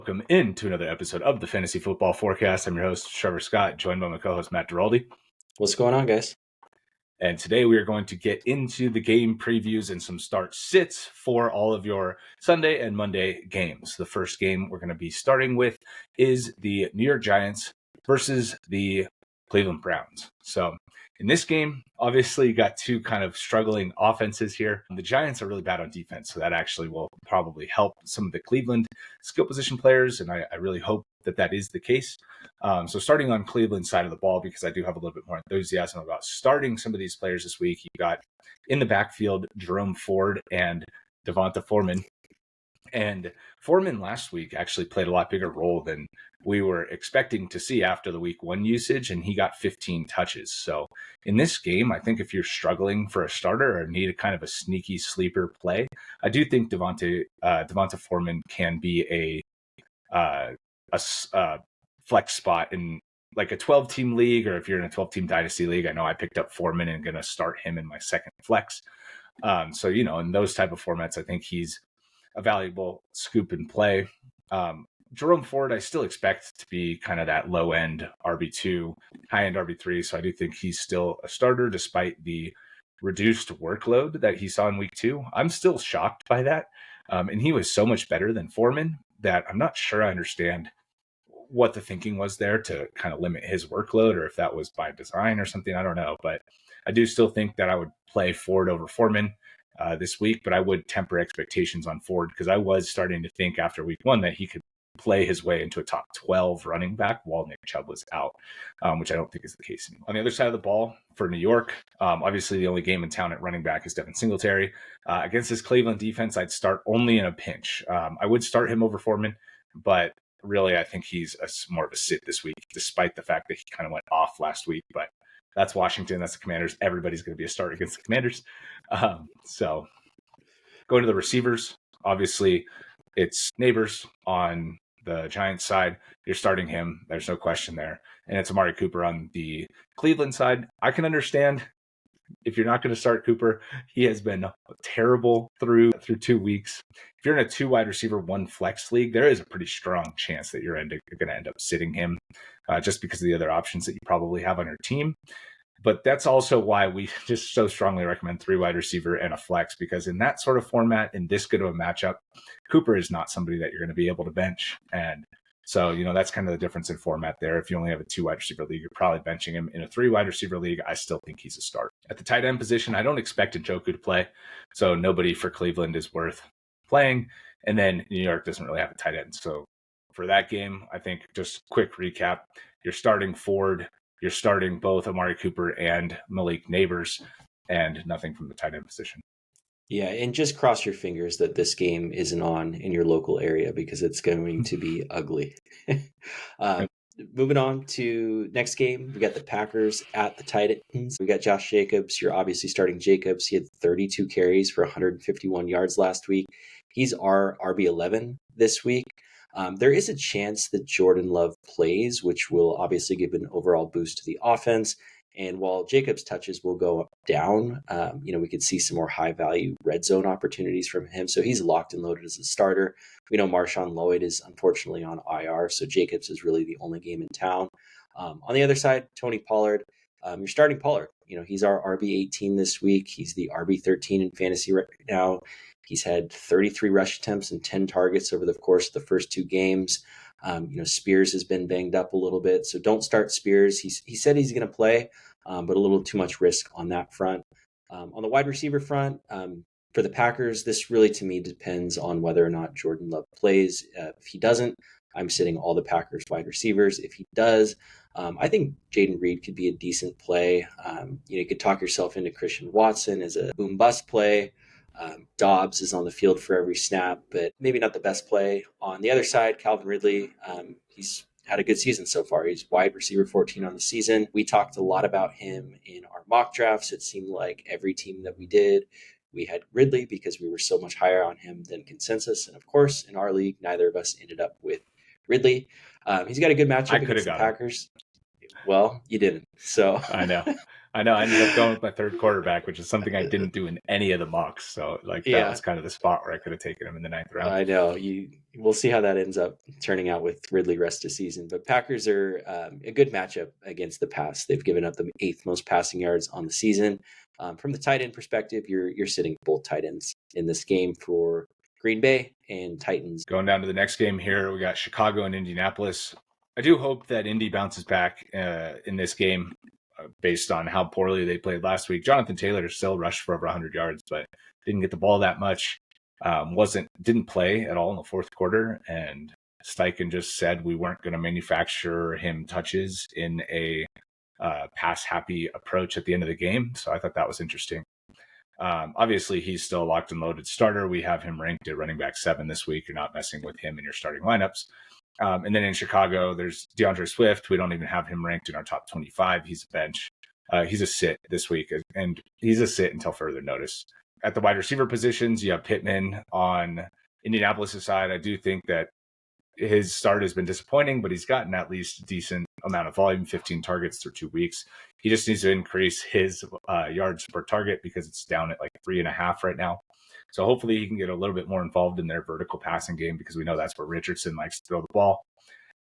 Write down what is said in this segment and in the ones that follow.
Welcome into another episode of the Fantasy Football Forecast. I'm your host, Trevor Scott, joined by my co-host, Matt Duraldi. What's going on, guys? And today we are going to get into the game previews and some start sits for all of your Sunday and Monday games. The first game we're going to be starting with is the New York Giants versus the Cleveland Browns. So in this game, obviously you got two kind of struggling offenses here. The Giants are really bad on defense, so that actually will probably help some of the Cleveland skill position players, and I really hope that is the case. So starting on Cleveland's side of the ball, because I do have a little bit more enthusiasm about starting some of these players this week. You got in the backfield Jerome Ford and Devonta Foreman. And Foreman last week actually played a lot bigger role than we were expecting to see after the week one usage, and he got 15 touches. So in this game, I think if you're struggling for a starter or need a kind of a sneaky sleeper play, I do think Devonta Foreman can be a flex spot in like a 12-team league, or if you're in a 12-team dynasty league. I know I picked up Foreman and going to start him in my second flex. So, in those type of formats, I think he's a valuable scoop and play. Jerome Ford, I still expect to be kind of that low-end RB2, high-end RB3. So I do think he's still a starter despite the reduced workload that he saw in week 2. I'm still shocked by that. And he was so much better than Foreman that I'm not sure I understand what the thinking was there to kind of limit his workload, or if that was by design or something. I don't know. But I do still think that I would play Ford over Foreman this week, but I would temper expectations on Ford because I was starting to think after week 1 that he could play his way into a top 12 running back while Nick Chubb was out, which I don't think is the case anymore. On the other side of the ball for New York, obviously the only game in town at running back is Devin Singletary. Against this Cleveland defense, I'd start only in a pinch. I would start him over Foreman, but really I think he's more of a sit this week, despite the fact that he kind of went off last week. But that's Washington. That's the Commanders. Everybody's going to be a start against the Commanders. So going to the receivers, obviously it's Neighbors on the Giants side. You're starting him. There's no question there. And it's Amari Cooper on the Cleveland side. I can understand if you're not going to start Cooper. He has been terrible through 2 weeks. If you're in a 2 wide receiver, 1 flex league, there is a pretty strong chance that you're going to end up sitting him just because of the other options that you probably have on your team. But that's also why we just so strongly recommend 3 wide receiver and a flex, because in that sort of format, in this good of a matchup, Cooper is not somebody that you're going to be able to bench. And so, that's kind of the difference in format there. If you only have a 2 wide receiver league, you're probably benching him. In a 3 wide receiver league, I still think he's a start. At the tight end position, I don't expect Njoku to play. So nobody for Cleveland is worth playing. And then New York doesn't really have a tight end. So for that game, I think just quick recap, you're starting Ford, you're starting both Amari Cooper and Malik Neighbors, and nothing from the tight end position. Yeah, and just cross your fingers that this game isn't on in your local area, because it's going to be ugly. Moving on to next game, we got the Packers at the Titans. We got Josh Jacobs. You're obviously starting Jacobs. He had 32 carries for 151 yards last week. He's our RB11 this week. There is a chance that Jordan Love plays, which will obviously give an overall boost to the offense. And while Jacobs' touches will go down, we could see some more high-value red zone opportunities from him. So he's locked and loaded as a starter. We know Marshawn Lloyd is unfortunately on IR, so Jacobs is really the only game in town. On the other side, Tony Pollard. You're starting Pollard. He's our RB18 this week. He's the RB13 in fantasy right now. He's had 33 rush attempts and 10 targets over the course of the first 2 games. Spears has been banged up a little bit, so don't start Spears. He said he's going to play, but a little too much risk on that front. On the wide receiver front, for the Packers, this really to me depends on whether or not Jordan Love plays. If he doesn't, I'm sitting all the Packers wide receivers. If he does, I think Jaden Reed could be a decent play. You could talk yourself into Christian Watson as a boom bust play. Dobbs is on the field for every snap, but maybe not the best play. On the other side, Calvin Ridley, he's had a good season so far. He's wide receiver 14 on the season. We talked a lot about him in our mock drafts. It seemed like every team that we did, we had Ridley because we were so much higher on him than consensus. And of course, in our league, neither of us ended up with Ridley. He's got a good matchup against the Packers. Well, you didn't. So I know. I know I ended up going with my third quarterback, which is something I didn't do in any of the mocks. So like that Yeah, was kind of the spot where I could have taken him in the ninth round. I know. We'll see how that ends up turning out with Ridley rest of season. But Packers are a good matchup against the pass. They've given up the eighth most passing yards on the season. From the tight end perspective, you're sitting both tight ends in this game for Green Bay and Titans. Going down to the next game here, we got Chicago and Indianapolis. I do hope that Indy bounces back in this game based on how poorly they played last week. Jonathan Taylor still rushed for over 100 yards, but didn't get the ball that much. Didn't play at all in the fourth quarter, and Steichen just said we weren't going to manufacture him touches in a pass happy approach at the end of the game. So I thought that was interesting. Obviously, he's still a locked and loaded starter. We have him ranked at running back 7 this week. You're not messing with him in your starting lineups. And then in Chicago, there's DeAndre Swift. We don't even have him ranked in our top 25. He's a bench. He's a sit this week, and he's a sit until further notice. At the wide receiver positions, you have Pittman on Indianapolis' side. I do think that his start has been disappointing, but he's gotten at least a decent amount of volume, 15 targets through 2 weeks. He just needs to increase his yards per target because it's down at like 3.5 right now. So hopefully he can get a little bit more involved in their vertical passing game because we know that's where Richardson likes to throw the ball.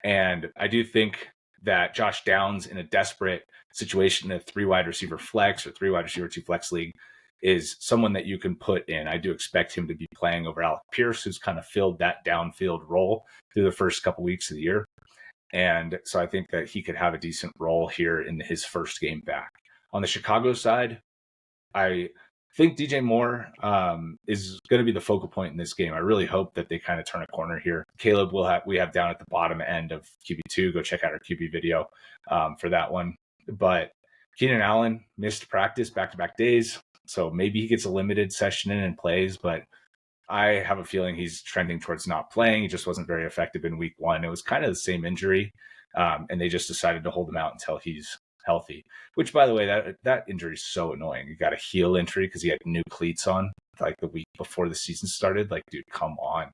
And I do think that Josh Downs in a desperate situation, a 3 wide receiver flex or 3 wide receiver 2 flex league, is someone that you can put in. I do expect him to be playing over Alec Pierce, who's kind of filled that downfield role through the first couple weeks of the year. And so I think that he could have a decent role here in his first game back. On the Chicago side, I think DJ Moore is going to be the focal point in this game. I really hope that they kind of turn a corner here. Caleb we have down at the bottom end of QB2. Go check out our QB video for that one. But Keenan Allen missed practice back-to-back days. So maybe he gets a limited session in and plays, but I have a feeling he's trending towards not playing. He just wasn't very effective in week 1. It was kind of the same injury, and they just decided to hold him out until he's healthy, which, by the way, that injury is so annoying. You got a heel injury because he had new cleats on like the week before the season started. Like, dude, come on.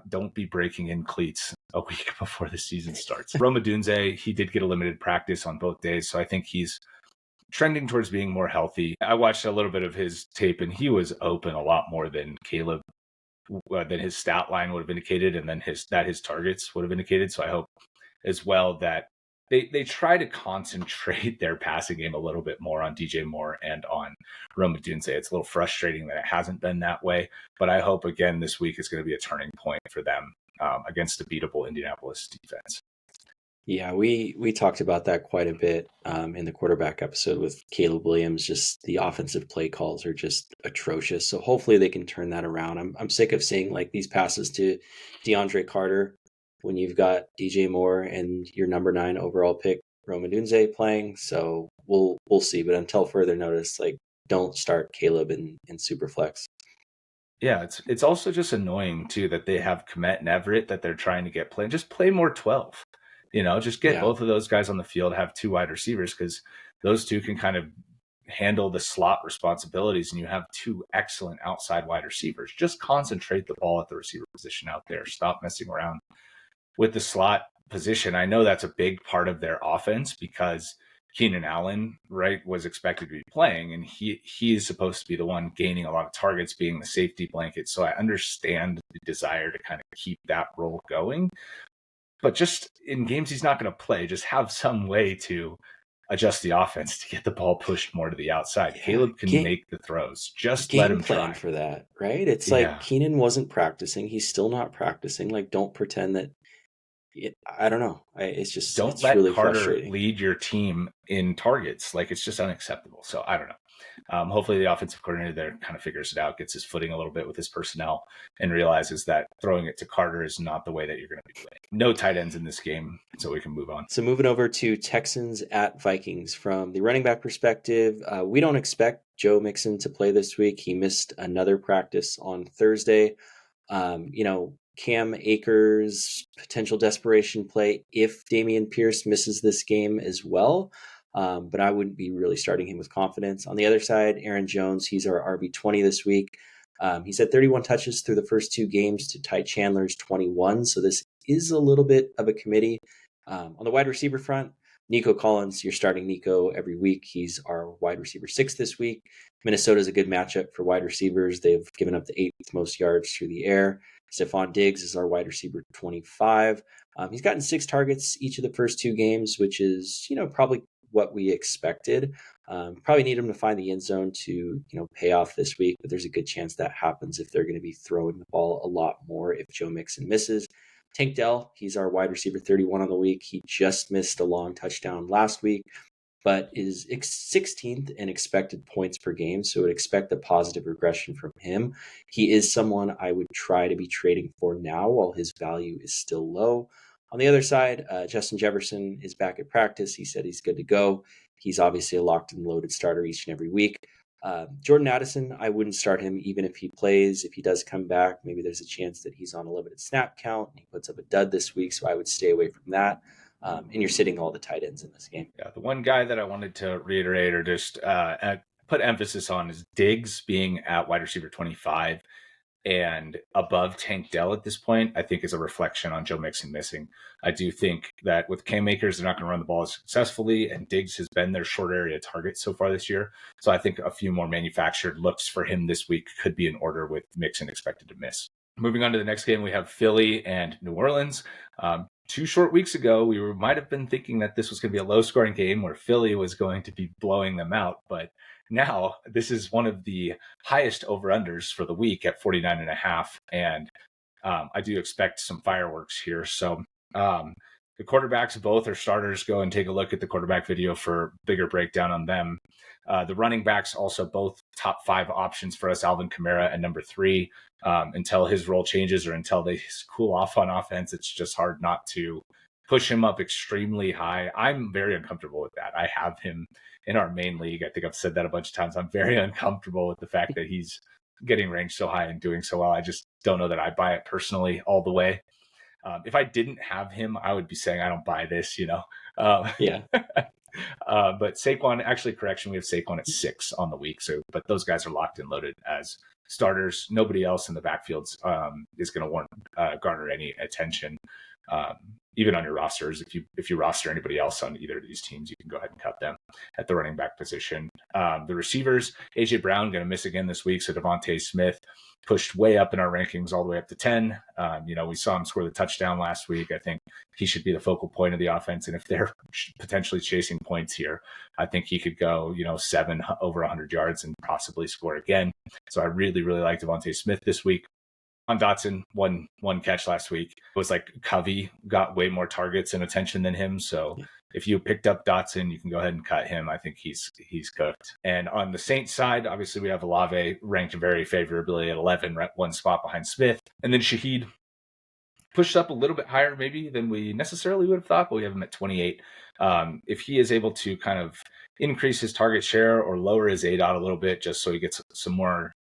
Don't be breaking in cleats a week before the season starts. Rome Odunze, he did get a limited practice on both days, so I think he's trending towards being more healthy. I watched a little bit of his tape, and he was open a lot more than Caleb, than his stat line would have indicated, and then his targets would have indicated. So I hope as well that they try to concentrate their passing game a little bit more on DJ Moore and on Rome Odunze. It's a little frustrating that it hasn't been that way, but I hope again this week is going to be a turning point for them against a beatable Indianapolis defense. Yeah, we talked about that quite a bit in the quarterback episode with Caleb Williams. Just the offensive play calls are just atrocious. So hopefully they can turn that around. I'm sick of seeing like these passes to DeAndre Carter when you've got DJ Moore and your number 9 overall pick Rome Odunze playing. So we'll see. But until further notice, like don't start Caleb in SuperFlex. Yeah, it's also just annoying too that they have Kmet and Everett that they're trying to get playing. Just play more 12. Just get both of those guys on the field, have 2 wide receivers because those 2 can kind of handle the slot responsibilities, and you have 2 excellent outside wide receivers. Just concentrate the ball at the receiver position out there. Stop messing around with the slot position. I know that's a big part of their offense because Keenan Allen, right, was expected to be playing, and he is supposed to be the one gaining a lot of targets, being the safety blanket. So I understand the desire to kind of keep that role going. But just in games he's not going to play, just have some way to adjust the offense to get the ball pushed more to the outside. Yeah, Caleb can make the throws. Just let him try. Game plan for that, right? It's like Keenan wasn't practicing. He's still not practicing. Like, don't pretend that. I don't know. It's just don't let really Carter lead your team in targets. Like, it's just unacceptable. So I don't know. Hopefully the offensive coordinator there kind of figures it out, gets his footing a little bit with his personnel, and realizes that throwing it to Carter is not the way that you're going to be playing. No tight ends in this game, so we can move on. So moving over to Texans at Vikings. From the running back perspective, we don't expect Joe Mixon to play this week. He missed another practice on Thursday. Cam Akers, potential desperation play if Dameon Pierce misses this game as well. But I wouldn't be really starting him with confidence. On the other side, Aaron Jones, he's our RB20 this week. He's had 31 touches through the first 2 games to Ty Chandler's 21. So this is a little bit of a committee. On the wide receiver front, Nico Collins, you're starting Nico every week. He's our wide receiver 6 this week. Minnesota is a good matchup for wide receivers. They've given up the 8th most yards through the air. Stephon Diggs is our wide receiver 25. He's gotten 6 targets each of the first 2 games, which is, probably what we expected. Probably need him to find the end zone to, pay off this week, but there's a good chance that happens if they're going to be throwing the ball a lot more if Joe Mixon misses. Tank Dell, he's our wide receiver 31 on the week. He just missed a long touchdown last week, but is 16th in expected points per game, so would expect a positive regression from him. He is someone I would try to be trading for now while his value is still low. On the other side, Justin Jefferson is back at practice. He said he's good to go. He's obviously a locked and loaded starter each and every week. Jordan Addison, I wouldn't start him even if he plays. If he does come back, maybe there's a chance that he's on a limited snap count and he puts up a dud this week, so I would stay away from that. And you're sitting all the tight ends in this game. Yeah, the one guy that I wanted to reiterate or just put emphasis on is Diggs being at wide receiver 25 and above Tank Dell at this point, I think is a reflection on Joe Mixon missing. I do think that with Cam Akers, they're not going to run the ball as successfully, and Diggs has been their short area target so far this year. So I think a few more manufactured looks for him this week could be in order with Mixon expected to miss. Moving on to the next game, we have Philly and New Orleans. 2 short weeks ago, we might have been thinking that this was going to be a low-scoring game where Philly was going to be blowing them out, but now this is one of the highest over-unders for the week at 49.5, and I do expect some fireworks here. So the quarterbacks, both are starters. Go and take a look at the quarterback video for bigger breakdown on them. The running backs also both top 5 options for us, Alvin Kamara and number 3. Until his role changes or until they cool off on offense, it's just hard not to push him up extremely high. I'm very uncomfortable with that. I have him in our main league. I think I've said that a bunch of times. I'm very uncomfortable with the fact that he's getting ranked so high and doing so well. I just don't know that I buy it personally all the way. If I didn't have him, I would be saying I don't buy this, Yeah. But Saquon, actually, correction, we have Saquon at 6 on the week. So, but those guys are locked and loaded as starters. Nobody else in the backfields is going to garner any attention, even on your rosters. If you roster anybody else on either of these teams, you can go ahead and cut them at the running back position. The receivers, AJ Brown going to miss again this week, so Devontae Smith pushed way up in our rankings, all the way up to 10. We saw him score the touchdown last week. I think he should be the focal point of the offense, and if they're potentially chasing points here, I think he could go 7 over 100 yards and possibly score again. So I really, really like Devontae Smith this week. On Dotson, one catch last week. It was like Covey got way more targets and attention than him. So if you picked up Dotson, you can go ahead and cut him. I think he's cooked. And on the Saints side, obviously we have Olave ranked very favorably at 11, right, 1 spot behind Smith. And then Shaheed pushed up a little bit higher maybe than we necessarily would have thought, but we have him at 28. If he is able to kind of increase his target share or lower his ADOT a little bit just so he gets some more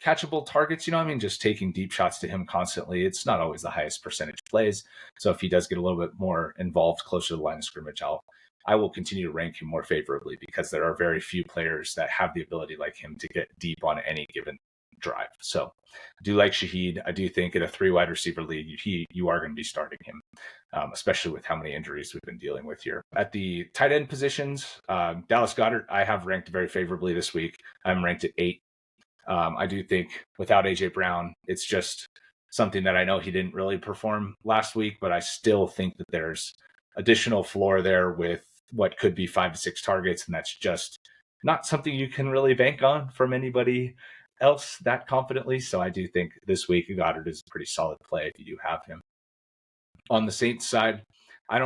catchable targets, just taking deep shots to him constantly. It's not always the highest percentage plays. So if he does get a little bit more involved closer to the line of scrimmage, I will continue to rank him more favorably because there are very few players that have the ability like him to get deep on any given drive. So I do like Shaheed. I do think in a 3 wide receiver league, you are going to be starting him, especially with how many injuries we've been dealing with here. At the tight end positions, Dallas Goedert, I have ranked very favorably this week. I'm ranked at 8. I do think without AJ Brown, it's just something that I know he didn't really perform last week, but I still think that there's additional floor there with what could be 5 to 6 targets. And that's just not something you can really bank on from anybody else that confidently. So I do think this week Goddard is a pretty solid play if you do have him. On the Saints side, I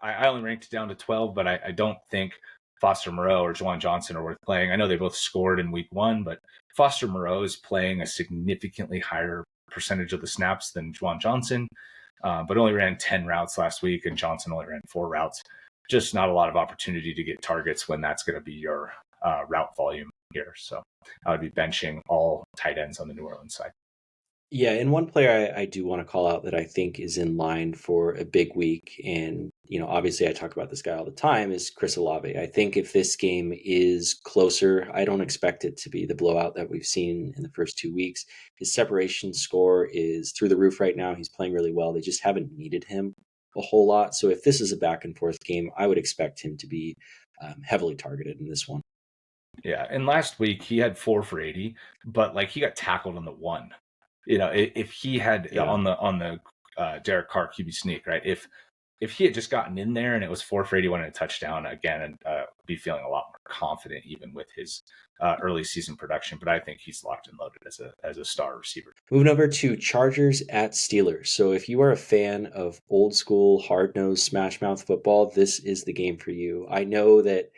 only ranked it down to 12, but I don't think Foster Moreau or Juwan Johnson are worth playing. I know they both scored in week 1, but Foster Moreau is playing a significantly higher percentage of the snaps than Juwan Johnson, but only ran 10 routes last week, and Johnson only ran 4 routes. Just not a lot of opportunity to get targets when that's going to be your route volume here. So I would be benching all tight ends on the New Orleans side. Yeah, and one player I do want to call out that I think is in line for a big week, and obviously I talk about this guy all the time, is Chris Olave. I think if this game is closer, I don't expect it to be the blowout that we've seen in the first 2 weeks. His separation score is through the roof right now. He's playing really well. They just haven't needed him a whole lot. So if this is a back and forth game, I would expect him to be heavily targeted in this one. Yeah, and last week he had 4 for 80, but like he got tackled on the one. If he had on the Derek Carr QB sneak, right? If he had just gotten in there and it was 4 for 81 and a touchdown again, and be feeling a lot more confident even with his early season production. But I think he's locked and loaded as a star receiver. Moving over to Chargers at Steelers. So if you are a fan of old school, hard-nosed, smash-mouth football, this is the game for you. I know that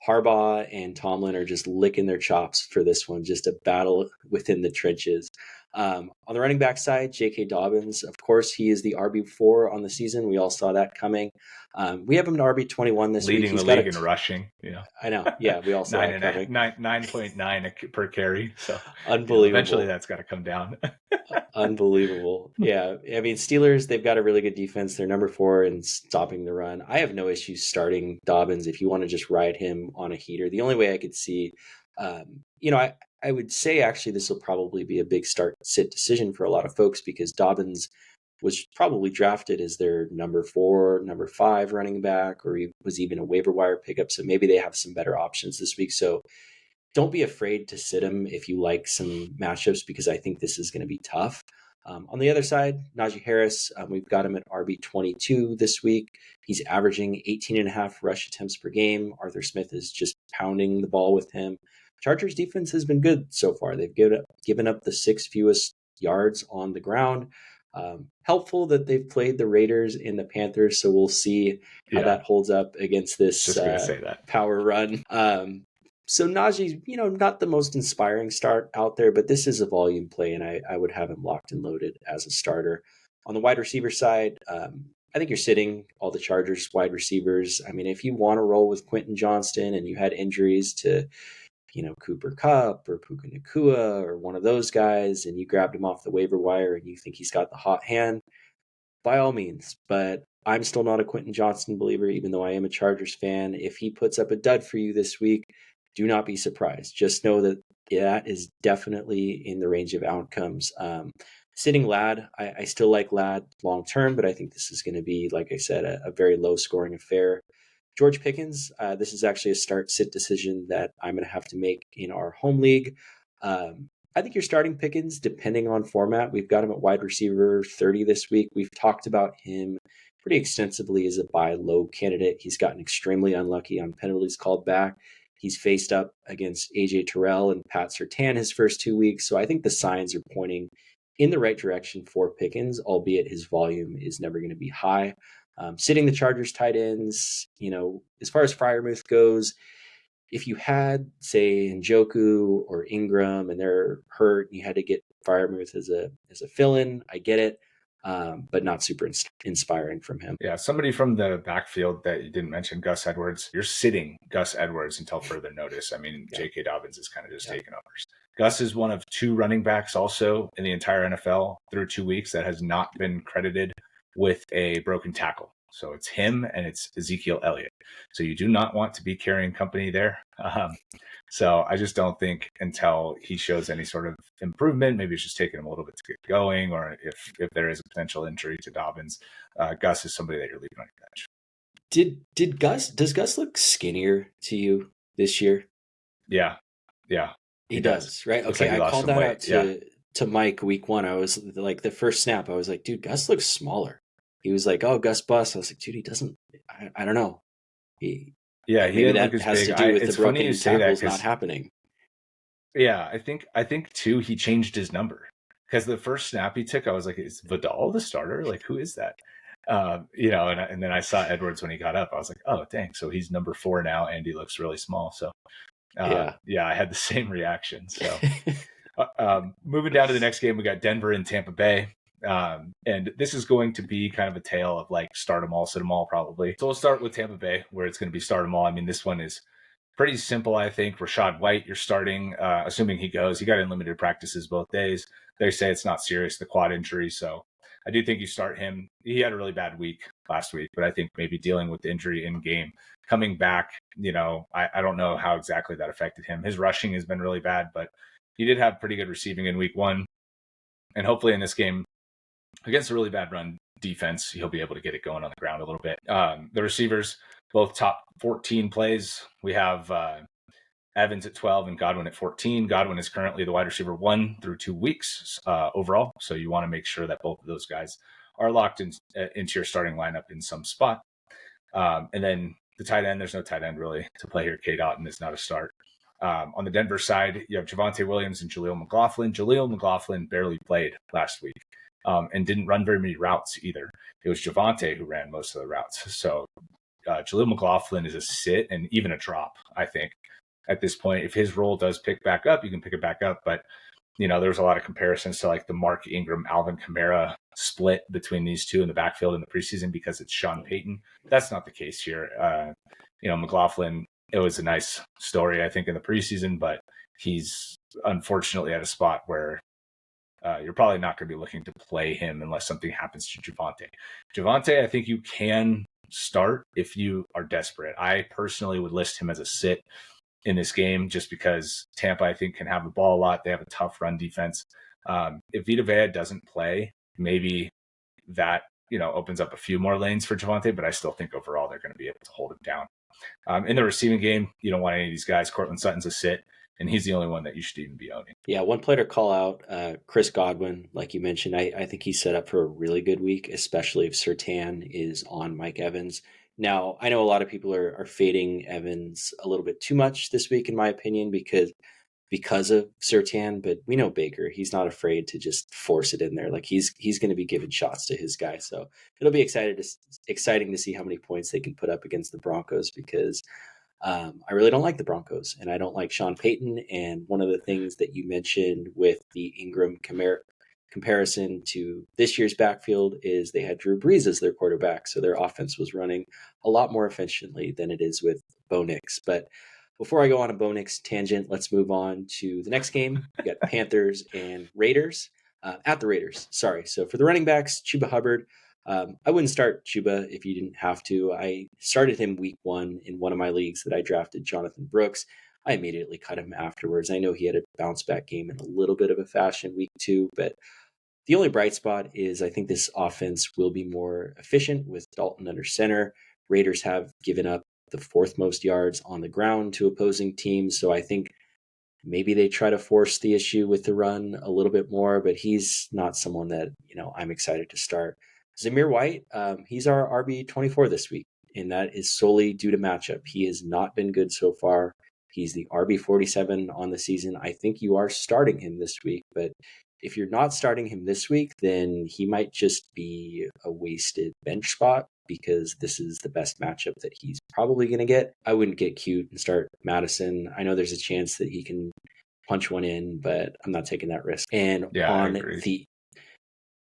Harbaugh and Tomlin are just licking their chops for this one, just a battle within the trenches. On the running back side, J.K. Dobbins, of course, he is the RB4 on the season. We all saw that coming. We have him to RB21 this week. Leading the league in rushing. Yeah, I know. Yeah, we all saw that coming. 9.9 per carry. So unbelievable. Eventually, that's got to come down. Unbelievable. Yeah. I mean, Steelers, they've got a really good defense. They're number 4 in stopping the run. I have no issues starting Dobbins if you want to just ride him on a heater. The only way I could see, I would say actually this will probably be a big start-sit decision for a lot of folks because Dobbins was probably drafted as their number 4, number 5 running back, or he was even a waiver wire pickup. So maybe they have some better options this week. So don't be afraid to sit him if you like some matchups because I think this is going to be tough. On the other side, Najee Harris, we've got him at RB22 this week. He's averaging 18.5 rush attempts per game. Arthur Smith is just pounding the ball with him. Chargers defense has been good so far. They've given up the 6th fewest yards on the ground. Helpful that they've played the Raiders and the Panthers, so we'll see how that holds up against this power run. So Najee's, not the most inspiring start out there, but this is a volume play, and I would have him locked and loaded as a starter. On the wide receiver side, I think you're sitting all the Chargers wide receivers. I mean, if you want to roll with Quentin Johnston and you had injuries to, Cooper Kupp or Puka Nacua or one of those guys, and you grabbed him off the waiver wire and you think he's got the hot hand, by all means. But I'm still not a Quentin Johnston believer, even though I am a Chargers fan. If he puts up a dud for you this week, do not be surprised. Just know that that is definitely in the range of outcomes. Sitting Ladd, I still like Ladd long term, but I think this is going to be, like I said, a very low scoring affair. George Pickens, this is actually a start-sit decision that I'm going to have to make in our home league. I think you're starting Pickens depending on format. We've got him at wide receiver 30 this week. We've talked about him pretty extensively as a buy low candidate. He's gotten extremely unlucky on penalties called back. He's faced up against AJ Terrell and Pat Surtain his first 2 weeks. So I think the signs are pointing in the right direction for Pickens, albeit his volume is never going to be high. Sitting the Chargers tight ends, as far as Freiermuth goes, if you had, say, Njoku or Ingram and they're hurt, you had to get Freiermuth as a fill-in. I get it, but not super inspiring from him. Yeah, somebody from the backfield that you didn't mention, Gus Edwards. You're sitting Gus Edwards until further notice. I mean, J.K. Dobbins is kind of just taking over. Gus is one of 2 running backs also in the entire NFL through 2 weeks that has not been credited with a broken tackle. So it's him and it's Ezekiel Elliott. So you do not want to be carrying company there. So I just don't think until he shows any sort of improvement, maybe it's just taking him a little bit to get going, or if there is a potential injury to Dobbins, Gus is somebody that you're leaving on your bench. Does Gus look skinnier to you this year? Yeah. He does, right? Okay, I called that out to Mike week 1. I was like, the first snap, I was like, dude, Gus looks smaller. He was like, oh, Gus bust. I was like, dude, he doesn't, I don't know. Maybe that has to do with the broken tackles not happening. Yeah, I think too, he changed his number. Because the first snap he took, I was like, is Vidal the starter? Like, who is that? And then I saw Edwards when he got up. I was like, oh, dang. So he's number 4 now, and he looks really small. So, I had the same reaction. So, moving down to the next game, we got Denver and Tampa Bay. And this is going to be kind of a tale of like start them all, sit them all probably. So we'll start with Tampa Bay, where it's going to be start them all. I mean, this one is pretty simple, I think. Rashad White, you're starting, assuming he goes. He got in limited practices both days. They say it's not serious, the quad injury. So I do think you start him. He had a really bad week last week, but I think maybe dealing with the injury in game, coming back, I don't know how exactly that affected him. His rushing has been really bad, but he did have pretty good receiving in week 1. And hopefully in this game, against a really bad run defense, he'll be able to get it going on the ground a little bit. The receivers, both top 14 plays. We have Evans at 12 and Godwin at 14. Godwin is currently the wide receiver 1 through 2 weeks overall. So you want to make sure that both of those guys are locked into your starting lineup in some spot. And then the tight end, there's no tight end really to play here. K. Dotton is not a start. On the Denver side, you have Javonte Williams and Jaleel McLaughlin. Jaleel McLaughlin barely played last week and didn't run very many routes either. It was Javonte who ran most of the routes. So Jaleel McLaughlin is a sit and even a drop, I think. At this point, if his role does pick back up, you can pick it back up. But, there's a lot of comparisons to like the Mark Ingram, Alvin Kamara split between these two in the backfield in the preseason because it's Sean Payton. That's not the case here. McLaughlin, it was a nice story, I think, in the preseason, but he's unfortunately at a spot where you're probably not going to be looking to play him unless something happens to Javonte. Javonte, I think you can start if you are desperate. I personally would list him as a sit in this game just because Tampa, I think, can have the ball a lot. They have a tough run defense. If Vita Vea doesn't play, maybe that, opens up a few more lanes for Javonte, but I still think overall they're going to be able to hold him down. In the receiving game, you don't want any of these guys. Cortland Sutton's a sit, and he's the only one that you should even be owning. Yeah, one player to call out, Chris Godwin, like you mentioned. I think he's set up for a really good week, especially if Surtain is on Mike Evans. Now, I know a lot of people are fading Evans a little bit too much this week, in my opinion, because of Surtain, but we know Baker. He's not afraid to just force it in there. Like he's going to be giving shots to his guy. So it'll be exciting to see how many points they can put up against the Broncos because I really don't like the Broncos and I don't like Sean Payton. And one of the things that you mentioned with the Ingram comparison to this year's backfield is they had Drew Brees as their quarterback. So their offense was running a lot more efficiently than it is with Bo Nix. But before I go on a Bo Nix tangent, let's move on to the next game. We got Panthers and Raiders at the Raiders. Sorry. So for the running backs, Chuba Hubbard. I wouldn't start Chuba if you didn't have to. I started him week 1 in one of my leagues that I drafted Jonathan Brooks. I immediately cut him afterwards. I know he had a bounce back game in a little bit of a fashion week 2, but the only bright spot is I think this offense will be more efficient with Dalton under center. Raiders have given up the 4th most yards on the ground to opposing teams. So I think maybe they try to force the issue with the run a little bit more, but he's not someone that, I'm excited to start. Zamir White, he's our RB24 this week, and that is solely due to matchup. He has not been good so far. He's the RB47 on the season. I think you are starting him this week, but if you're not starting him this week, then he might just be a wasted bench spot because this is the best matchup that he's probably going to get. I wouldn't get cute and start Madison. I know there's a chance that he can punch one in, but I'm not taking that risk. And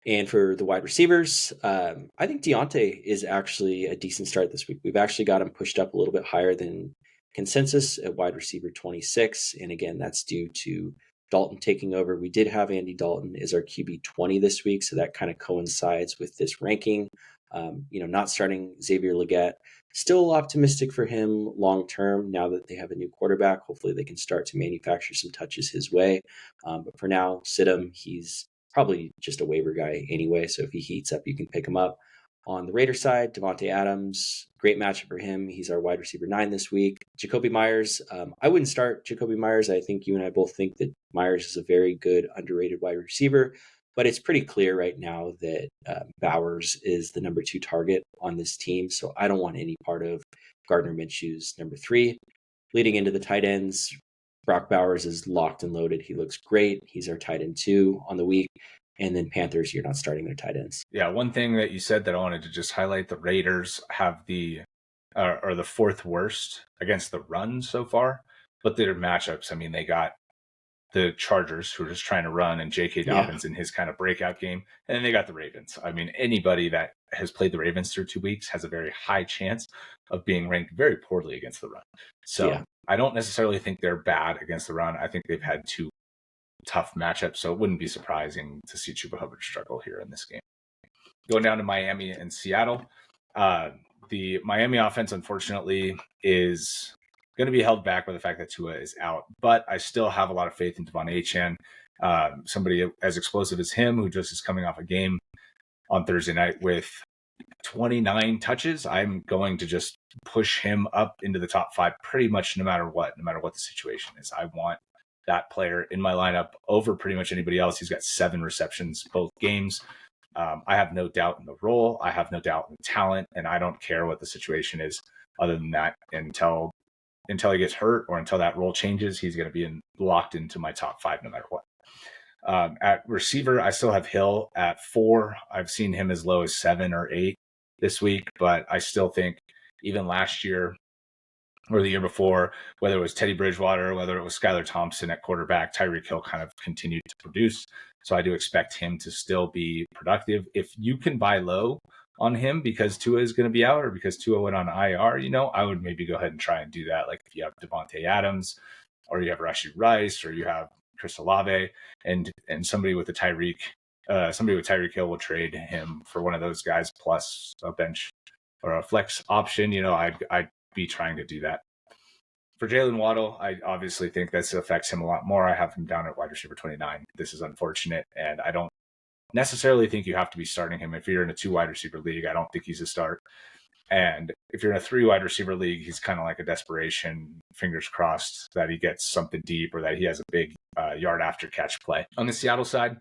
And for the wide receivers, I think Deontay is actually a decent start this week. We've actually got him pushed up a little bit higher than consensus at wide receiver 26. And again, that's due to Dalton taking over. We did have Andy Dalton as our QB 20 this week, so that kind of coincides with this ranking. Not starting Xavier Legette. Still optimistic for him long term now that they have a new quarterback. Hopefully they can start to manufacture some touches his way. But for now, sit him. He's probably just a waiver guy anyway, so if he heats up, you can pick him up. On the Raider side, Devontae Adams, great matchup for him. He's our wide receiver 9 this week. Jacoby Myers, I wouldn't start Jacoby Myers. I think you and I both think that Myers is a very good, underrated wide receiver, but it's pretty clear right now that Bowers is the number 2 target on this team, so I don't want any part of Gardner Minshew's number 3. Leading into the tight ends, Brock Bowers is locked and loaded. He looks great. He's our tight end 2 on the week. And then Panthers, you're not starting their tight ends. Yeah, one thing that you said that I wanted to just highlight, the Raiders have the 4th worst against the run so far, but their matchups, I mean, they got the Chargers who are just trying to run and J.K. Dobbins in his kind of breakout game, and then they got the Ravens. I mean, anybody that has played the Ravens through 2 weeks has a very high chance of being ranked very poorly against the run. So I don't necessarily think they're bad against the run. I think they've had 2 tough matchup, so it wouldn't be surprising to see Chuba Hubbard struggle here in this game. Going down to Miami and Seattle, the Miami offense, unfortunately, is going to be held back by the fact that Tua is out, but I still have a lot of faith in Devon Achane, somebody as explosive as him who just is coming off a game on Thursday night with 29 touches. I'm going to just push him up into the top 5 pretty much no matter what the situation is. I want that player in my lineup over pretty much anybody else. He's got 7 receptions both games. I have no doubt in the role. I have no doubt in the talent, and I don't care what the situation is other than that until he gets hurt or until that role changes. He's going to be locked into my top 5 no matter what. At receiver, I still have Hill at 4. I've seen him as low as 7 or 8 this week, but I still think even last year or the year before, whether it was Teddy Bridgewater, whether it was Skylar Thompson at quarterback, Tyreek Hill kind of continued to produce. So I do expect him to still be productive. If you can buy low on him because Tua is going to be out or because Tua went on IR, I would maybe go ahead and try and do that. Like if you have Devontae Adams or you have Rashee Rice or you have Chris Olave and somebody with Tyreek Hill will trade him for one of those guys plus a bench or a flex option. I'd be trying to do that. For Jalen Waddle, I obviously think this affects him a lot more. I have him down at wide receiver 29. This is unfortunate, and I don't necessarily think you have to be starting him. If you're in a 2 wide receiver league, I don't think he's a start. And if you're in a 3 wide receiver league, he's kind of like a desperation, fingers crossed that he gets something deep or that he has a big yard after catch play. On the Seattle side,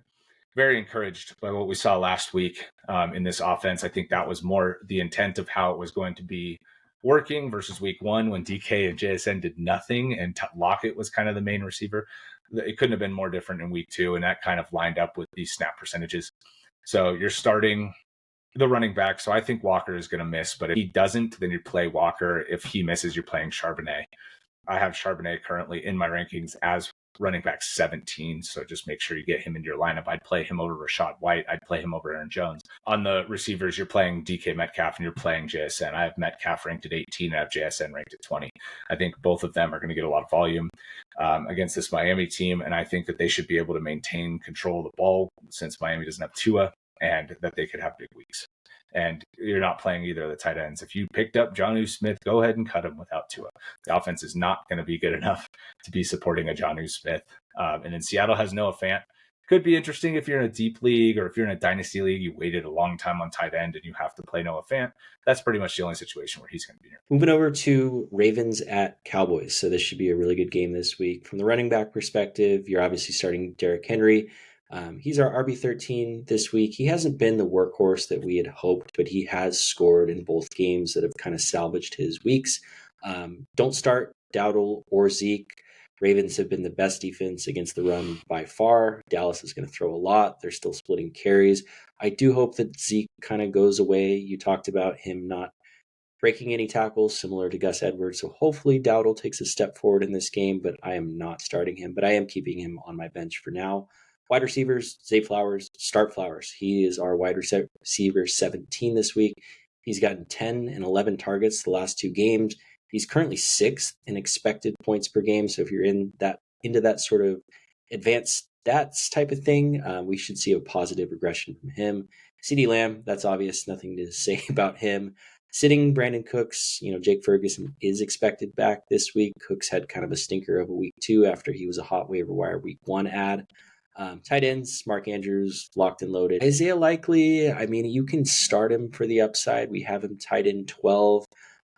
very encouraged by what we saw last week in this offense. I think that was more the intent of how it was going to be working versus week 1 when DK and JSN did nothing and Lockett was kind of the main receiver. It couldn't have been more different in week 2, and that kind of lined up with these snap percentages. So you're starting the running back. So I think Walker is going to miss, but if he doesn't, then you play Walker. If he misses, you're playing Charbonnet. I have Charbonnet currently in my rankings as running back 17. So just make sure you get him into your lineup. I'd play him over Rashad White. I'd play him over Aaron Jones. On the receivers, you're playing DK Metcalf and you're playing JSN. I have Metcalf ranked at 18. I have JSN ranked at 20. I think both of them are going to get a lot of volume against this Miami team. And I think that they should be able to maintain control of the ball since Miami doesn't have Tua, and that they could have big weeks. And you're not playing either of the tight ends. If you picked up Jonnu Smith, go ahead and cut him without Tua. The offense is not going to be good enough to be supporting a Jonnu Smith. And then Seattle has Noah Fant. Could be interesting if you're in a deep league or if you're in a dynasty league, you waited a long time on tight end and you have to play Noah Fant. That's pretty much the only situation where he's going to be here. Moving over to Ravens at Cowboys. So this should be a really good game this week. From the running back perspective, you're obviously starting Derrick Henry. He's our RB13 this week. He hasn't been the workhorse that we had hoped, but he has scored in both games that have kind of salvaged his weeks. Don't start Dowdle or Zeke. Ravens have been the best defense against the run by far. Dallas is going to throw a lot. They're still splitting carries. I do hope that Zeke kind of goes away. You talked about him not breaking any tackles, similar to Gus Edwards. So hopefully Dowdle takes a step forward in this game, but I am not starting him. But I am keeping him on my bench for now. Wide receivers, Zay Flowers, start Flowers. He is our wide receiver 17 this week. He's gotten 10 and 11 targets the last 2 games. He's currently 6th in expected points per game. So if you're into that sort of advanced stats type of thing, we should see a positive regression from him. CeeDee Lamb, that's obvious. Nothing to say about him. Sitting Brandon Cooks, Jake Ferguson is expected back this week. Cooks had kind of a stinker of a week 2 after he was a hot waiver wire week 1 ad. Tight ends, Mark Andrews, locked and loaded. Isaiah Likely, you can start him for the upside. We have him tight end 12.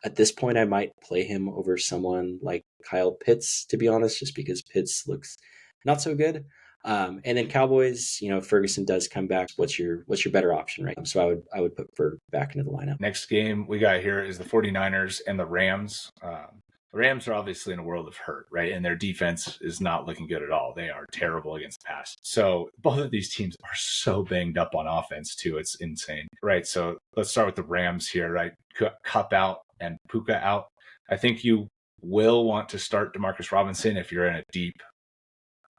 At this point, I might play him over someone like Kyle Pitts, to be honest, just because Pitts looks not so good. And then Cowboys, if Ferguson does come back, what's your better option, right? So I would put Ferg back into the lineup. Next game we got here is the 49ers and the Rams. The Rams are obviously in a world of hurt, right? And their defense is not looking good at all. They are terrible against the pass. So both of these teams are so banged up on offense too. It's insane, right? So let's start with the Rams here, right? Cup out and Puka out. I think you will want to start Demarcus Robinson if you're in a deep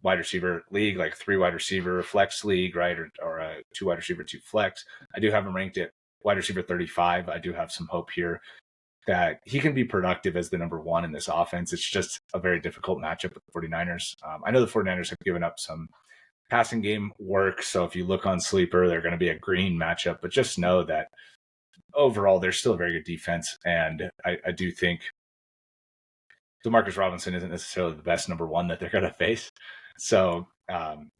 wide receiver league, like 3 wide receiver flex league, right? Or a 2 wide receiver, 2 flex. I do have him ranked at wide receiver 35. I do have some hope here that he can be productive as the number 1 in this offense. It's just a very difficult matchup with the 49ers. I know the 49ers have given up some passing game work. So if you look on Sleeper, they're going to be a green matchup, but just know that overall, they're still a very good defense. And I do think DeMarcus Robinson isn't necessarily the best number 1 that they're going to face. So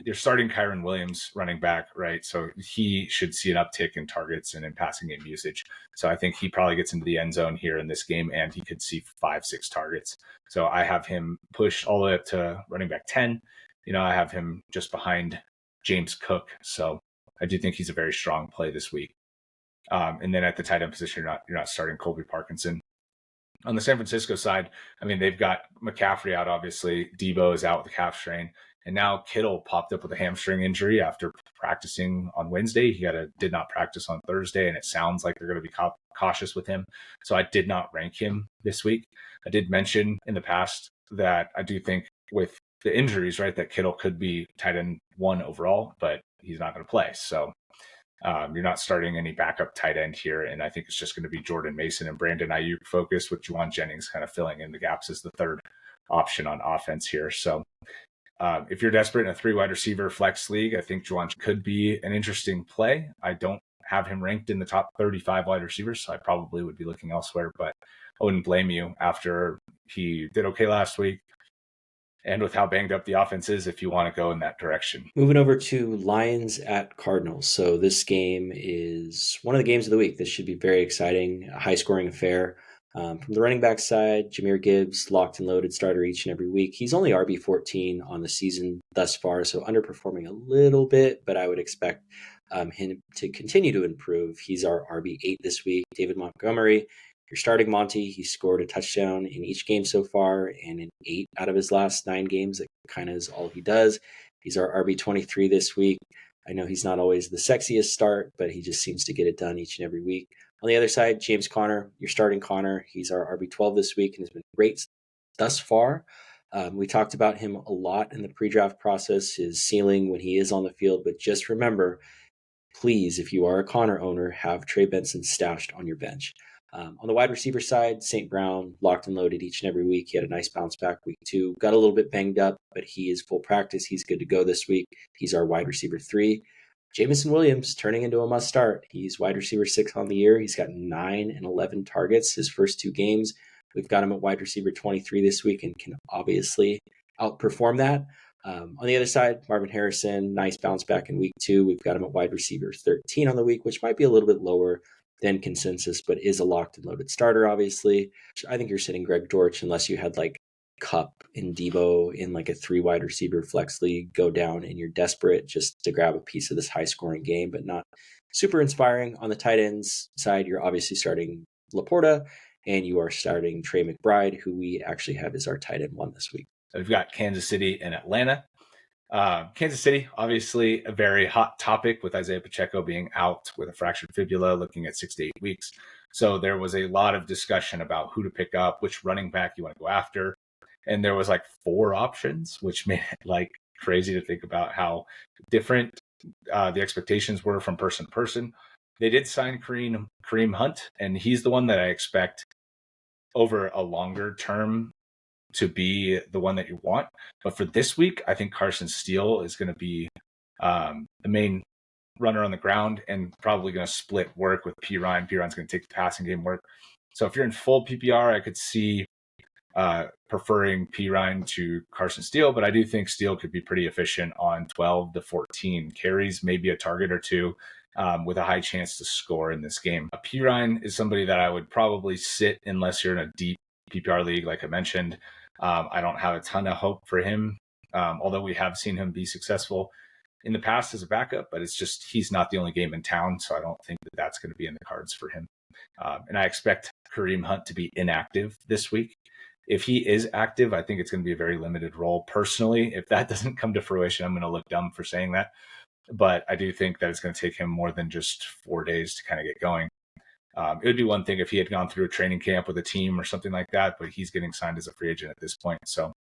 you're starting Kyron Williams running back, right? So he should see an uptick in targets and in passing game usage. So I think he probably gets into the end zone here in this game, and he could see 5-6 targets. So I have him pushed all the way up to running back 10. I have him just behind James Cook. So I do think he's a very strong play this week. And then at the tight end position, you're not starting Colby Parkinson. On the San Francisco side, they've got McCaffrey out, obviously. Debo is out with a calf strain. And now Kittle popped up with a hamstring injury after practicing on Wednesday. He did not practice on Thursday, and it sounds like they're going to be cautious with him. So I did not rank him this week. I did mention in the past that I do think with the injuries, right, that Kittle could be tight end 1 overall, but he's not going to play. So you're not starting any backup tight end here, and I think it's just going to be Jordan Mason and Brandon Ayuk focused, with Juwan Jennings kind of filling in the gaps as the third option on offense here. So if you're desperate in a 3 wide receiver flex league, I think Juwan could be an interesting play. I don't have him ranked in the top 35 wide receivers, so I probably would be looking elsewhere, but I wouldn't blame you after he did okay last week. And with how banged up the offense is, if you want to go in that direction. Moving over to Lions at Cardinals. So this game is one of the games of the week. This should be very exciting, a high-scoring affair. From the running back side, Jahmyr Gibbs, locked and loaded starter each and every week. He's only RB14 on the season thus far, so underperforming a little bit, but I would expect him to continue to improve. He's our RB8 this week. David Montgomery, you're starting Monty. He scored a touchdown in each game so far, and in 8 out of his last 9 games, that kind of is all he does. He's our RB23 this week. I know he's not always the sexiest start, but he just seems to get it done each and every week. On the other side, James Conner, you're starting Conner. He's our RB12 this week and has been great thus far. We talked about him a lot in the pre-draft process, his ceiling when he is on the field, but just remember, please, if you are a Conner owner, have Trey Benson stashed on your bench. On the wide receiver side, St. Brown, locked and loaded each and every week. He had a nice bounce back week 2. Got a little bit banged up, but he is full practice. He's good to go this week. He's our wide receiver 3. Jamison Williams turning into a must start. He's wide receiver 6 on the year. He's got 9 and 11 targets his first 2 games. We've got him at wide receiver 23 this week and can obviously outperform that. On the other side, Marvin Harrison, nice bounce back in week 2. We've got him at wide receiver 13 on the week, which might be a little bit lower than consensus, but is a locked and loaded starter, obviously. I think you're sitting Greg Dortch unless you had like Cup and Debo in like a 3 wide receiver flex league go down and you're desperate just to grab a piece of this high scoring game, but not super inspiring. On the tight ends side, you're obviously starting Laporta and you are starting Trey McBride, who we actually have as our tight end 1 this week. So we've got Kansas City and Atlanta. Kansas City, obviously a very hot topic with Isaiah Pacheco being out with a fractured fibula, looking at 6 to 8 weeks. So there was a lot of discussion about who to pick up, which running back you want to go after. And there was like 4 options, which made it like crazy to think about how different the expectations were from person to person. They did sign Kareem Hunt, and he's the one that I expect over a longer term to be the one that you want. But for this week, I think Carson Steele is going to be the main runner on the ground and probably going to split work with P. Ryan. P. Ryan's going to take the passing game work. So if you're in full PPR, I could see preferring P. Ryan to Carson Steele, but I do think Steele could be pretty efficient on 12 to 14 carries, maybe a target or 2, with a high chance to score in this game. P. Ryan is somebody that I would probably sit unless you're in a deep PPR league, like I mentioned. I don't have a ton of hope for him, although we have seen him be successful in the past as a backup, but it's just he's not the only game in town, so I don't think that that's going to be in the cards for him. And I expect Kareem Hunt to be inactive this week. If he is active, I think it's going to be a very limited role. Personally, if that doesn't come to fruition, I'm going to look dumb for saying that. But I do think that it's going to take him more than just 4 days to kind of get going. It would be one thing if he had gone through a training camp with a team or something like that, but he's getting signed as a free agent at this point. So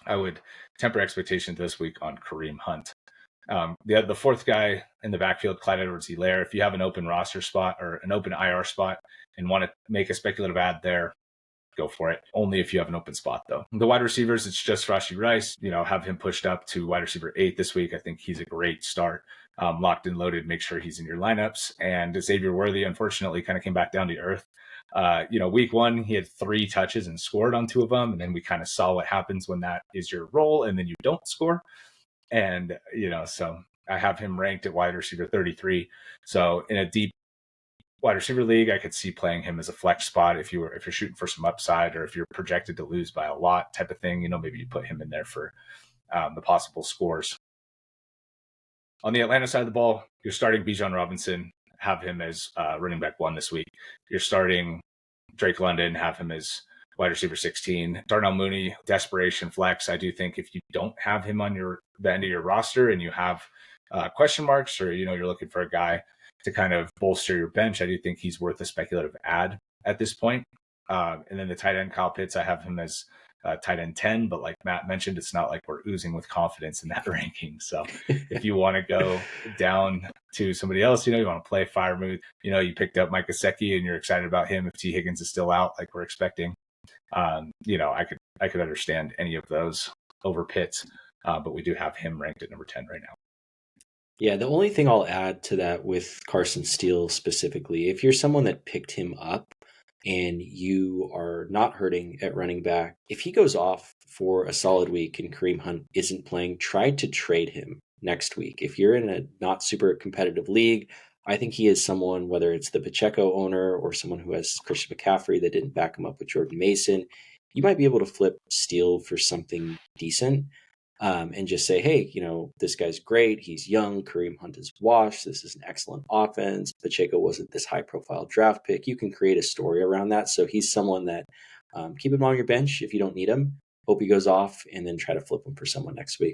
I would temper expectations this week on Kareem Hunt. The fourth guy in the backfield, Clyde Edwards-Helaire, if you have an open roster spot or an open IR spot and want to make a speculative ad there, go for it. Only if you have an open spot, though. The wide receivers, it's just Rashee Rice. Have him pushed up to wide receiver 8 this week. I think he's a great start. Locked and loaded, make sure he's in your lineups. And Xavier Worthy, unfortunately, kind of came back down to earth. Week 1, he had 3 touches and scored on 2 of them. And then we kind of saw what happens when that is your role and then you don't score. And, so I have him ranked at wide receiver 33. So in a deep wide receiver league, I could see playing him as a flex spot if you're shooting for some upside, or if you're projected to lose by a lot type of thing. Maybe you put him in there for the possible scores. On the Atlanta side of the ball, you're starting Bijan Robinson, have him as running back 1 this week. You're starting Drake London, have him as wide receiver 16. Darnell Mooney, desperation flex. I do think if you don't have him on the end of your roster and you have question marks, or you're looking for a guy to kind of bolster your bench, I do think he's worth a speculative add at this point. And then the tight end Kyle Pitts, I have him as tight end 10, but like Matt mentioned, it's not like we're oozing with confidence in that ranking. So if you want to go down to somebody else, you want to play Firemouth, you picked up Mike Gesicki and you're excited about him. If T Higgins is still out, like we're expecting, I could understand any of those over Pitts, but we do have him ranked at number 10 right now. Yeah, the only thing I'll add to that with Carson Steele specifically, if you're someone that picked him up and you are not hurting at running back, if he goes off for a solid week and Kareem Hunt isn't playing, try to trade him next week. If you're in a not super competitive league, I think he is someone, whether it's the Pacheco owner or someone who has Christian McCaffrey that didn't back him up with Jordan Mason, you might be able to flip Steele for something decent. And just say, hey, this guy's great. He's young. Kareem Hunt is washed. This is an excellent offense. Pacheco wasn't this high-profile draft pick. You can create a story around that. So he's someone that keep him on your bench if you don't need him. Hope he goes off, and then try to flip him for someone next week.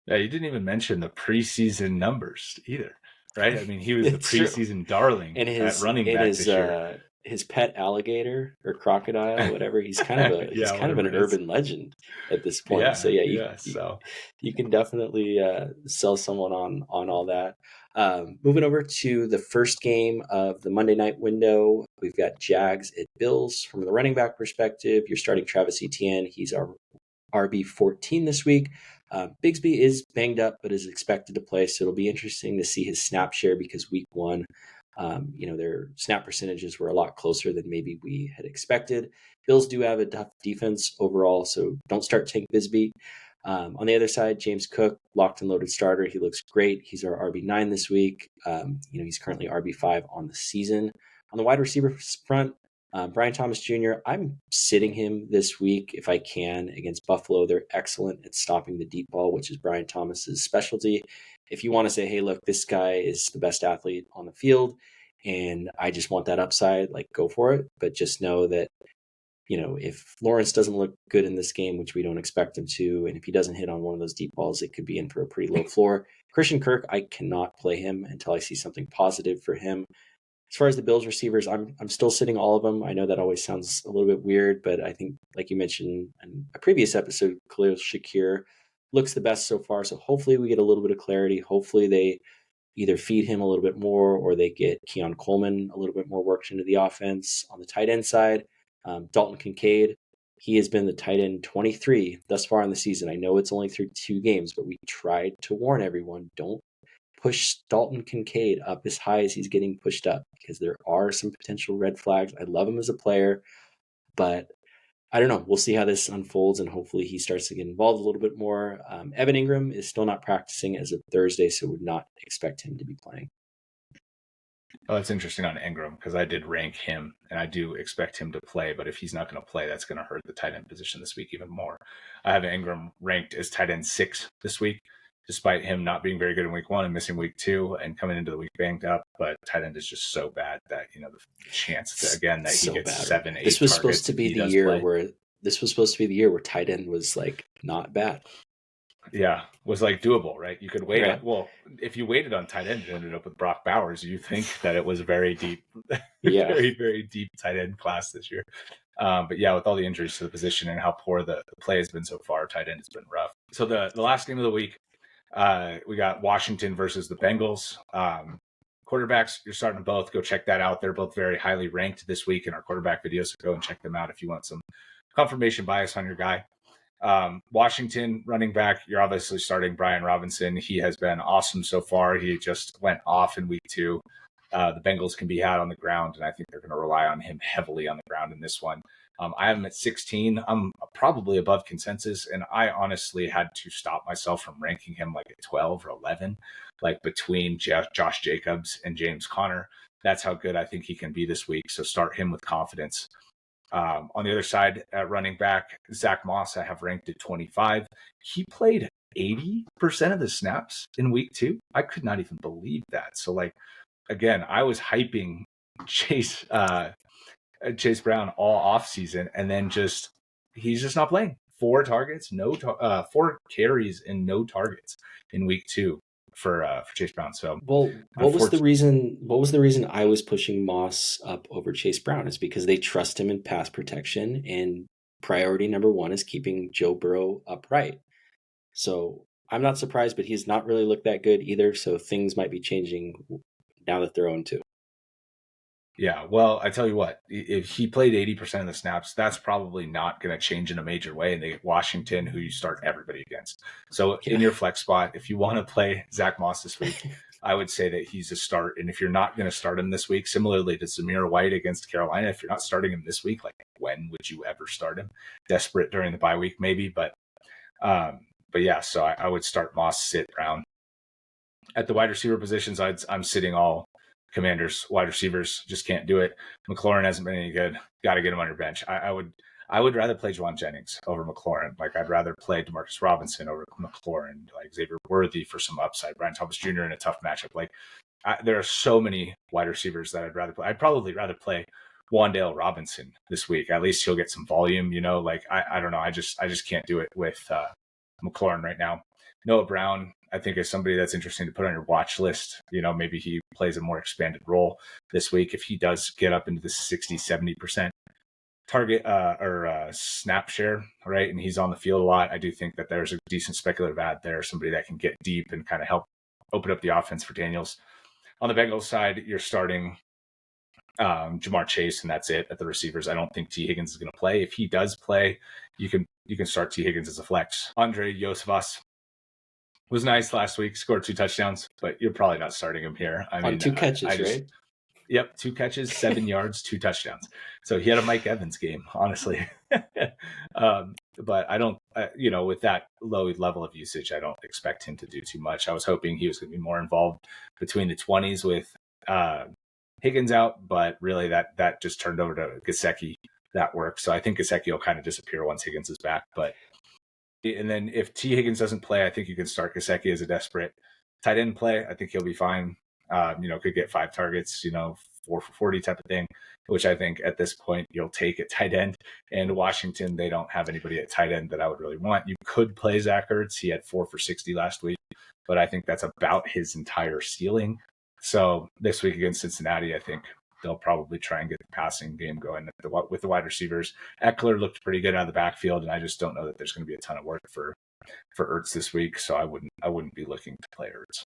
Yeah, you didn't even mention the preseason numbers either, right? I mean, he was the preseason darling and at running back this year. His pet alligator or crocodile, whatever. He's kind of an urban legend at this point. Yeah, so you can definitely sell someone on all that. Moving over to the first game of the Monday night window, we've got Jags at Bills. From the running back perspective, you're starting Travis Etienne. He's our RB 14 this week. Bigsby is banged up, but is expected to play. So it'll be interesting to see his snap share, because week 1, their snap percentages were a lot closer than maybe we had expected. Bills do have a tough defense overall, so don't start Tank Bigsby. On the other side, James Cook, locked and loaded starter. He looks great. He's our RB9 this week. He's currently RB5 on the season. On the wide receiver front, Brian Thomas Jr., I'm sitting him this week if I can against Buffalo. They're excellent at stopping the deep ball, which is Brian Thomas's specialty. If you want to say, hey, look, this guy is the best athlete on the field and I just want that upside, like, go for it. But just know that, if Lawrence doesn't look good in this game, which we don't expect him to, and if he doesn't hit on one of those deep balls, it could be in for a pretty low floor. Christian Kirk, I cannot play him until I see something positive for him. As far as the Bills receivers, I'm still sitting all of them. I know that always sounds a little bit weird, but I think, like you mentioned in a previous episode, Khalil Shakir looks the best so far. So hopefully we get a little bit of clarity. Hopefully they either feed him a little bit more, or they get Keon Coleman a little bit more worked into the offense. On the tight end side, Dalton Kincaid, he has been the tight end 23 thus far in the season. I know it's only through 2 games, but we tried to warn everyone, don't push Dalton Kincaid up as high as he's getting pushed up, because there are some potential red flags. I love him as a player, but I don't know. We'll see how this unfolds, and hopefully he starts to get involved a little bit more. Evan Ingram is still not practicing as of Thursday, so would not expect him to be playing. Oh, it's interesting on Ingram, because I did rank him, and I do expect him to play. But if he's not going to play, that's going to hurt the tight end position this week even more. I have Ingram ranked as tight end 6 this week, despite him not being very good in week 1 and missing week 2 and coming into the week banged up. But tight end is just so bad that, the chance that he gets bad. 7, 8 This was targets supposed to be the year where tight end was like not bad. Yeah, was like doable, right? You could wait. Right. Well, if you waited on tight end and ended up with Brock Bowers, you think that it was a very deep, very, very deep tight end class this year. But yeah, with all the injuries to the position and how poor the play has been so far, tight end has been rough. So the last game of the week, we got Washington versus the Bengals. Quarterbacks, you're starting to both. Go check that out. They're both very highly ranked this week in our quarterback videos, so go and check them out if you want some confirmation bias on your guy. Washington running back, you're obviously starting Brian Robinson. He has been awesome so far. He just went off in week 2. The Bengals can be had on the ground, and I think they're going to rely on him heavily on the ground in this one. I have him at 16. I'm probably above consensus, and I honestly had to stop myself from ranking him like at 12 or 11, like between Josh Jacobs and James Conner. That's how good I think he can be this week. So start him with confidence. On the other side, at running back, Zach Moss, I have ranked at 25. He played 80% of the snaps in week 2. I could not even believe that. So, like, again, I was hyping Chase Brown all off season, and then he's just not playing. 4 targets, 4 carries and no targets in week 2 for Chase Brown. So, well, what was the reason? What was the reason I was pushing Moss up over Chase Brown? Is because they trust him in pass protection, and priority number 1 is keeping Joe Burrow upright. So I'm not surprised, but he's not really looked that good either. So things might be changing now that they're 0-2. Yeah, well, I tell you what, if he played 80% of the snaps, that's probably not going to change in a major way. And they get Washington, who you start everybody against. So in your flex spot, if you want to play Zach Moss this week, I would say that he's a start. And if you're not going to start him this week, similarly to Zamir White against Carolina, if you're not starting him this week, like when would you ever start him? Desperate during the bye week, maybe. But yeah, so I would start Moss, sit Brown. At the wide receiver positions, I'm sitting all Commanders wide receivers. Just can't do it. McLaurin hasn't been any good. Got to get him on your bench. I would rather play Juwan Jennings over McLaurin. Like, I'd rather play Demarcus Robinson over McLaurin, like Xavier Worthy for some upside, Brian Thomas Jr. in a tough matchup. Like, there are so many wide receivers that I'd rather play. I'd probably rather play Wan'Dale Robinson this week. At least he'll get some volume, Like, I don't know. I just can't do it with McLaurin right now. Noah Brown, I think, is somebody that's interesting to put on your watch list. Maybe he plays a more expanded role this week. If he does get up into the 60-70% target or snap share, right, and he's on the field a lot, I do think that there's a decent speculative ad there, somebody that can get deep and kind of help open up the offense for Daniels. On the Bengals side, you're starting Jamar Chase, and that's it at the receivers. I don't think T. Higgins is going to play. If he does play, you can start T. Higgins as a flex. Andre Josevas was nice last week, scored 2 touchdowns, but you're probably not starting him here. I mean, 2 catches, right? Yep, 2 catches, 7 yards, 2 touchdowns. So he had a Mike Evans game, honestly. But I don't, with that low level of usage, I don't expect him to do too much. I was hoping he was going to be more involved between the 20s with Higgins out, but really that just turned over to Gesicki. That worked. So I think Gesicki will kind of disappear once Higgins is back, and then if T. Higgins doesn't play, I think you can start Gesicki as a desperate tight end play. I think he'll be fine. Could get 5 targets, 4 for 40 type of thing, which I think at this point you'll take at tight end. And Washington, they don't have anybody at tight end that I would really want. You could play Zach Ertz. He had 4 for 60 last week, but I think that's about his entire ceiling. So this week against Cincinnati, I think they'll probably try and get the passing game going with the wide receivers. Eckler looked pretty good out of the backfield, and I just don't know that there's going to be a ton of work for Ertz this week. So I wouldn't be looking to play Ertz.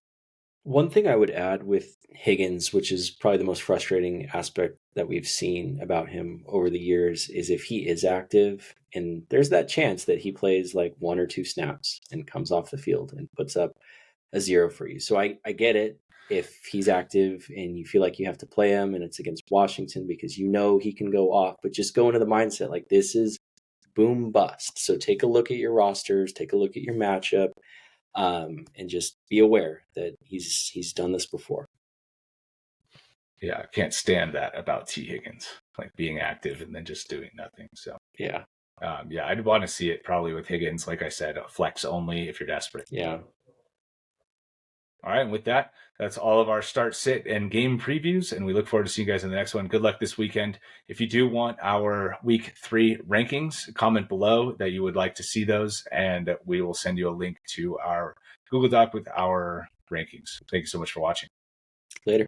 One thing I would add with Higgins, which is probably the most frustrating aspect that we've seen about him over the years, is if he is active, and there's that chance that he plays like 1 or 2 snaps and comes off the field and puts up a 0 for you. So I get it. If he's active and you feel like you have to play him and it's against Washington because he can go off, but just go into the mindset like this is boom bust. So take a look at your rosters, take a look at your matchup, and just be aware that he's done this before. Yeah, I can't stand that about T. Higgins, like being active and then just doing nothing. So yeah, I'd want to see it probably with Higgins, like I said, a flex only if you're desperate. Yeah. All right, and with that, that's all of our start, sit, and game previews, and we look forward to seeing you guys in the next one. Good luck this weekend. If you do want our Week 3 rankings, comment below that you would like to see those, and we will send you a link to our Google Doc with our rankings. Thank you so much for watching.